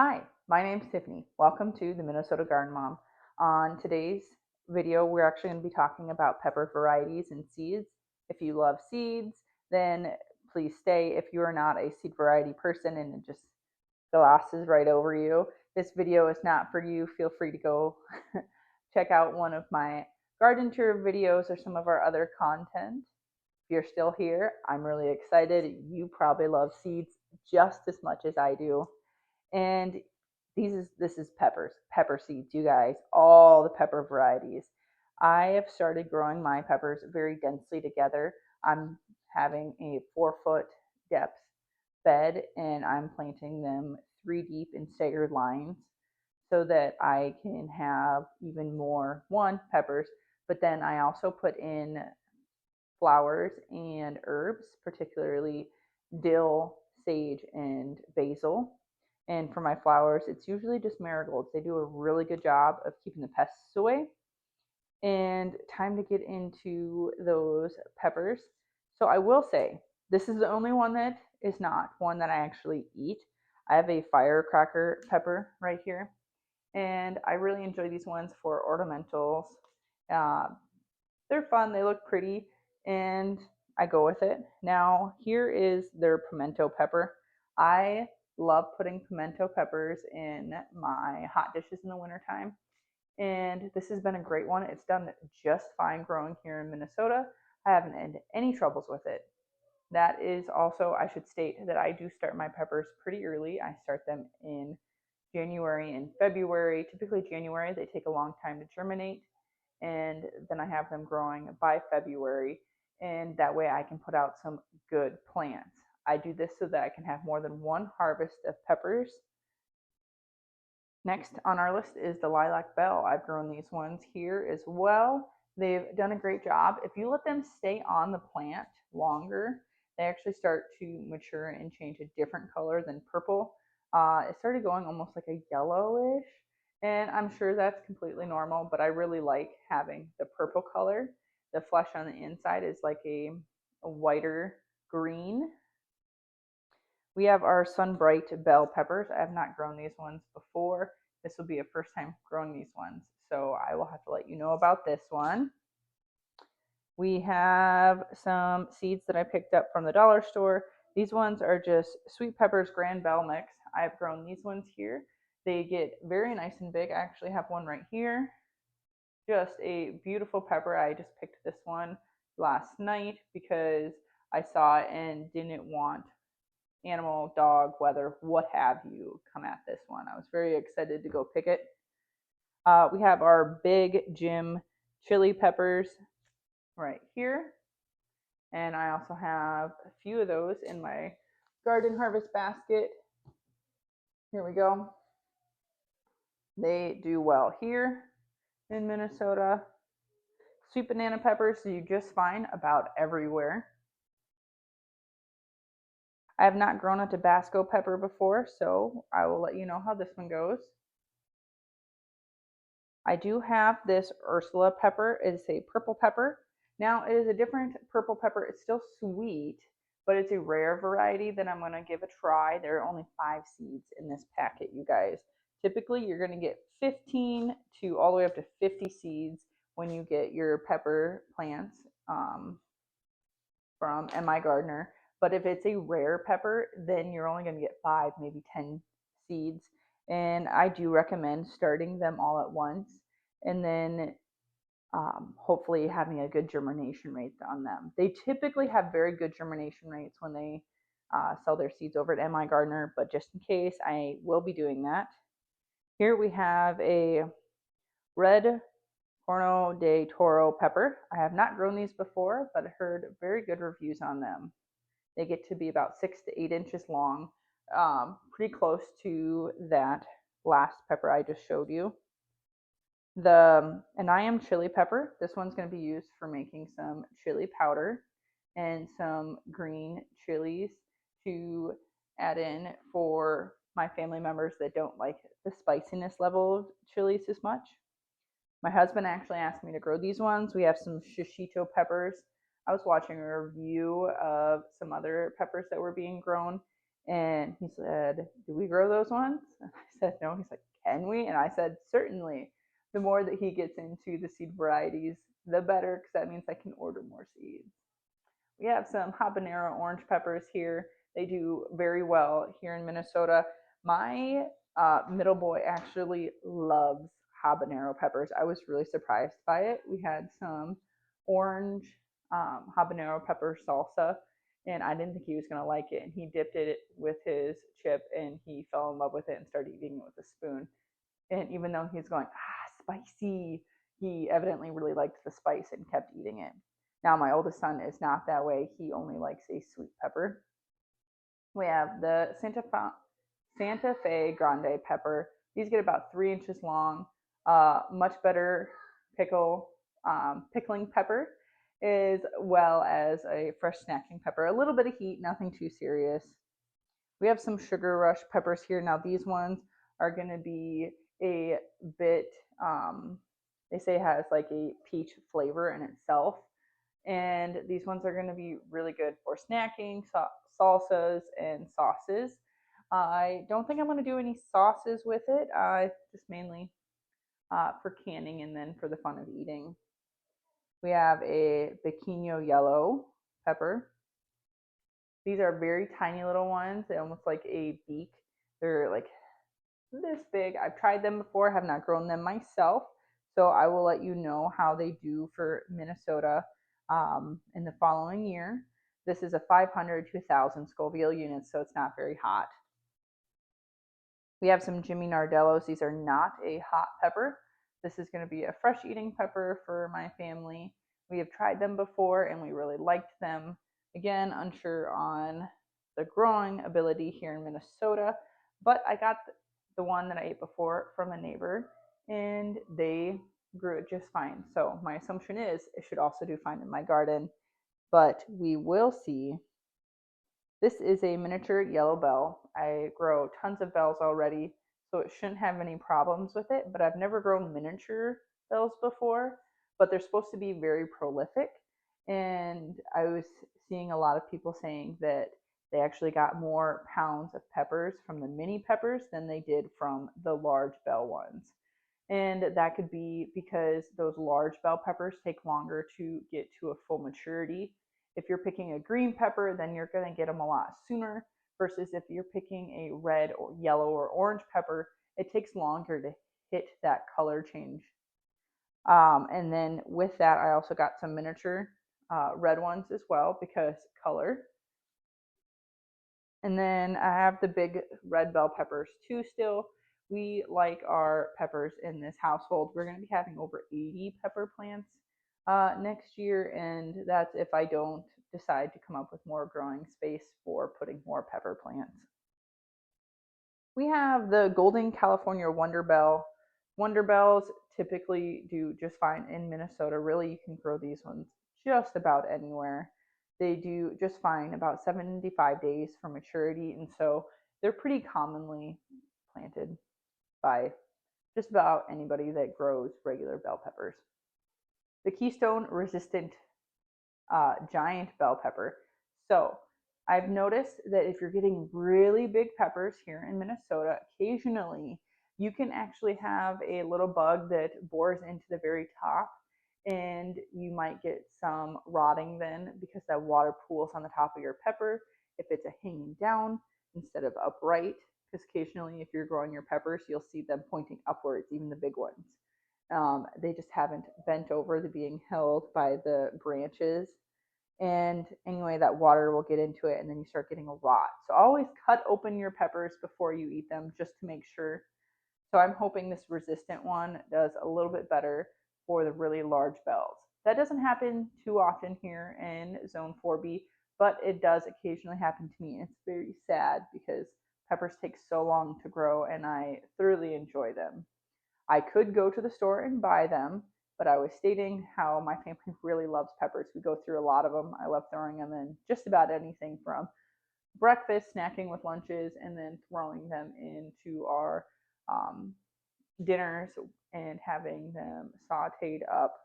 Hi, my name's Tiffany. Welcome to the Minnesota Garden Mom. On today's video, we're actually going to be talking about pepper varieties and seeds. If you love seeds, then please stay. If you are not a seed variety person and it just glosses right over you, this video is not for you. Feel free to go check out one of my garden tour videos or some of our other content. If you're still here, I'm really excited. You probably love seeds just as much as I do. And this is pepper seeds, you guys, all the pepper varieties. I have started growing my peppers very densely together. I'm having a 4 foot depth bed and I'm planting them 3 deep in staggered lines so that I can have even more peppers, but then I also put in flowers and herbs, particularly dill, sage, and basil. And for my flowers, it's usually just marigolds. They do a really good job of keeping the pests away. And time to get into those peppers. So I will say, this is the only one that is not one that I actually eat. I have a firecracker pepper right here. And I really enjoy these ones for ornamentals. Uh, they're fun, they look pretty, and I go with it. Now, here is their pimento pepper. I love putting pimento peppers in my hot dishes in the wintertime, and this has been a great one. It's done just fine growing here in Minnesota. I haven't had any troubles with it. That is also, I should state that I do start my peppers pretty early. I start them in January and February. Typically, January, they take a long time to germinate, and then I have them growing by February, and that way I can put out some good plants. I do this so that I can have more than one harvest of peppers. Next on our list is the lilac bell. I've grown these ones here as well. They've done a great job. If you let them stay on the plant longer, they actually start to mature and change a different color than purple. It started going almost like a yellowish, and I'm sure that's completely normal, but I really like having the purple color. The flesh on the inside is like a whiter green. We have our Sunbright bell peppers. I have not grown these ones before. This will be a first time growing these ones, so I will have to let you know about this one. We have some seeds that I picked up from the dollar store. These ones are just sweet peppers grand bell mix. I've grown these ones here. They get very nice and big. I actually have one right here. Just a beautiful pepper. I just picked this one last night because I saw it and didn't want animal, dog, weather, what have you, come at this one. I was very excited to go pick it. We have our Big Jim chili peppers right here. And I also have a few of those in my garden harvest basket. Here we go. They do well here in Minnesota. Sweet banana peppers you just find about everywhere. I have not grown a Tabasco pepper before, so I will let you know how this one goes. I do have this Ursula pepper. It's a purple pepper. Now, it is a different purple pepper. It's still sweet, but it's a rare variety that I'm going to give a try. There are only 5 seeds in this packet, you guys. Typically, you're going to get 15 to all the way up to 50 seeds when you get your pepper plants from MI Gardener. But if it's a rare pepper, then you're only going to get 5, maybe 10 seeds. And I do recommend starting them all at once and then hopefully having a good germination rate on them. They typically have very good germination rates when they sell their seeds over at MI Gardener, but just in case, I will be doing that. Here we have a red Corno de Toro pepper. I have not grown these before, but I heard very good reviews on them. They get to be about 6 to 8 inches long, pretty close to that last pepper I just showed you. The Anayam chili pepper, this one's going to be used for making some chili powder and some green chilies to add in for my family members that don't like the spiciness level of chilies as much. My husband actually asked me to grow these ones. We have some shishito peppers. I was watching a review of some other peppers that were being grown, And he said, "Do we grow those ones?" And I said, "No." He's like, "Can we?" And I said, "Certainly." The more that he gets into the seed varieties, the better, because that means I can order more seeds. We have some habanero orange peppers here. They do very well here in Minnesota. My middle boy actually loves habanero peppers. I was really surprised by it. We had some orange habanero pepper salsa, and I didn't think he was going to like it. And he dipped it with his chip, and he fell in love with it and started eating it with a spoon. And even though he's going, spicy, he evidently really liked the spice and kept eating it. Now, my oldest son is not that way. He only likes a sweet pepper. We have the Santa Fe Grande pepper. These get about 3 inches long. Much better pickling pepper, as well as a fresh snacking pepper. A little bit of heat, nothing too serious. We have some sugar rush peppers here. Now, these ones are going to be a bit, they say it has like a peach flavor in itself. And these ones are going to be really good for snacking, salsas, and sauces. I don't think I'm going to do any sauces with it. Just mainly for canning and then for the fun of eating. We have a Pequeño yellow pepper. These are very tiny little ones. They almost like a beak. They're like this big. I've tried them before, have not grown them myself. So I will let you know how they do for Minnesota in the following year. This is a 500 to 1,000 Scoville units, so it's not very hot. We have some Jimmy Nardellos. These are not a hot pepper. This is going to be a fresh eating pepper for my family. We have tried them before and we really liked them. Again, unsure on the growing ability here in Minnesota, but I got the one that I ate before from a neighbor and they grew it just fine. So my assumption is it should also do fine in my garden, but we will see. This is a miniature yellow bell. I grow tons of bells already, so it shouldn't have any problems with it, but I've never grown miniature bells before, but they're supposed to be very prolific. And I was seeing a lot of people saying that they actually got more pounds of peppers from the mini peppers than they did from the large bell ones. And that could be because those large bell peppers take longer to get to a full maturity. If you're picking a green pepper, then you're going to get them a lot sooner, versus if you're picking a red or yellow or orange pepper, it takes longer to hit that color change. And then with that, I also got some miniature red ones as well because color. And then I have the big red bell peppers too still. We like our peppers in this household. We're going to be having over 80 pepper plants next year, and that's if I don't decide to come up with more growing space for putting more pepper plants. We have the Golden California Wonder Bell. Wonder Bells typically do just fine in Minnesota. Really, you can grow these ones just about anywhere. They do just fine about 75 days for maturity, and so they're pretty commonly planted by just about anybody that grows regular bell peppers. The Keystone resistant giant bell pepper. So I've noticed that if you're getting really big peppers here in Minnesota, occasionally you can actually have a little bug that bores into the very top, and you might get some rotting then because that water pools on the top of your pepper if it's a hanging down instead of upright. Because occasionally, if you're growing your peppers, you'll see them pointing upwards, even the big ones. They just haven't bent over, they're being held by the branches. And anyway, that water will get into it and then you start getting a rot. So always cut open your peppers before you eat them just to make sure. So I'm hoping this resistant one does a little bit better for the really large bells. That doesn't happen too often here in Zone 4B, but it does occasionally happen to me. It's very sad because peppers take so long to grow and I thoroughly enjoy them. I could go to the store and buy them, but I was stating how my family really loves peppers. We go through a lot of them. I love throwing them in just about anything from breakfast, snacking with lunches, and then throwing them into our dinners and having them sauteed up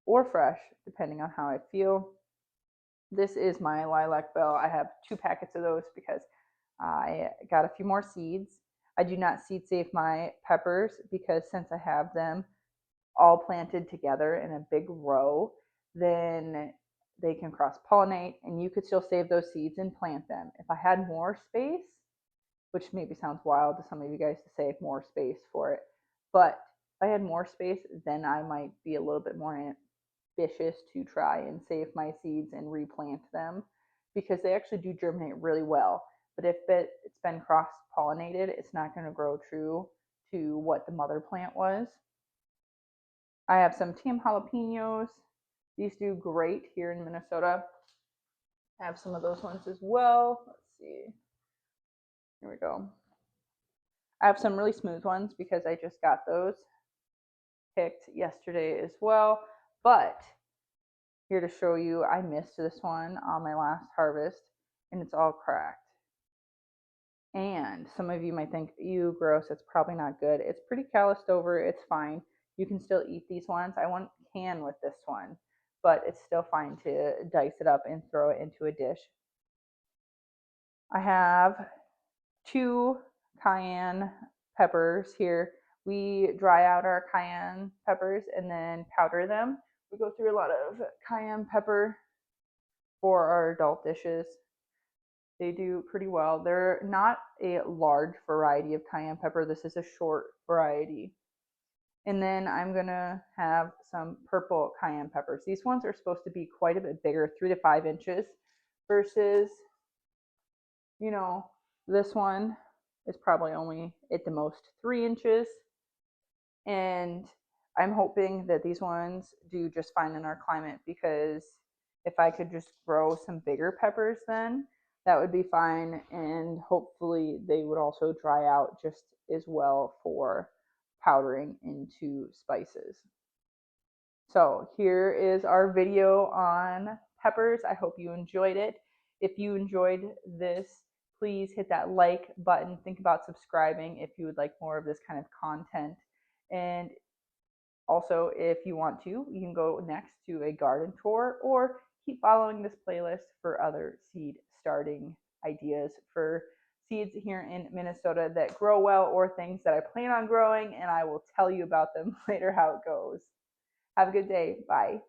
or fresh, depending on how I feel. This is my lilac bell. I have 2 packets of those because I got a few more seeds. I do not seed save my peppers because since I have them all planted together in a big row, then they can cross pollinate and you could still save those seeds and plant them. If I had more space, which maybe sounds wild to some of you guys to save more space for it, but if I had more space, then I might be a little bit more ambitious to try and save my seeds and replant them because they actually do germinate really well. But if it's been cross pollinated, it's not going to grow true to what the mother plant was. I have some tame jalapenos. These do great here in Minnesota. I have some of those ones as well. Let's see. Here we go. I have some really smooth ones because I just got those picked yesterday as well. But here to show you, I missed this one on my last harvest and it's all cracked. And some of you might think, ew, gross, it's probably not good. It's pretty calloused over, it's fine. You can still eat these ones. I won't can with this one, but it's still fine to dice it up and throw it into a dish. I have 2 cayenne peppers here. We dry out our cayenne peppers and then powder them. We go through a lot of cayenne pepper for our adult dishes. They do pretty well. They're not a large variety of cayenne pepper. This is a short variety. And then I'm gonna have some purple cayenne peppers. These ones are supposed to be quite a bit bigger, 3 to 5 inches, versus, you know, this one is probably only at the most 3 inches. And I'm hoping that these ones do just fine in our climate because if I could just grow some bigger peppers then that would be fine, and hopefully they would also dry out just as well for powdering into spices. So here is our video on peppers. I hope you enjoyed it. If you enjoyed this, please hit that like button. Think about subscribing if you would like more of this kind of content. And also, if you want to, you can go next to a garden tour or keep following this playlist for other seed starting ideas for seeds here in Minnesota that grow well or things that I plan on growing, and I will tell you about them later how it goes. Have a good day. Bye.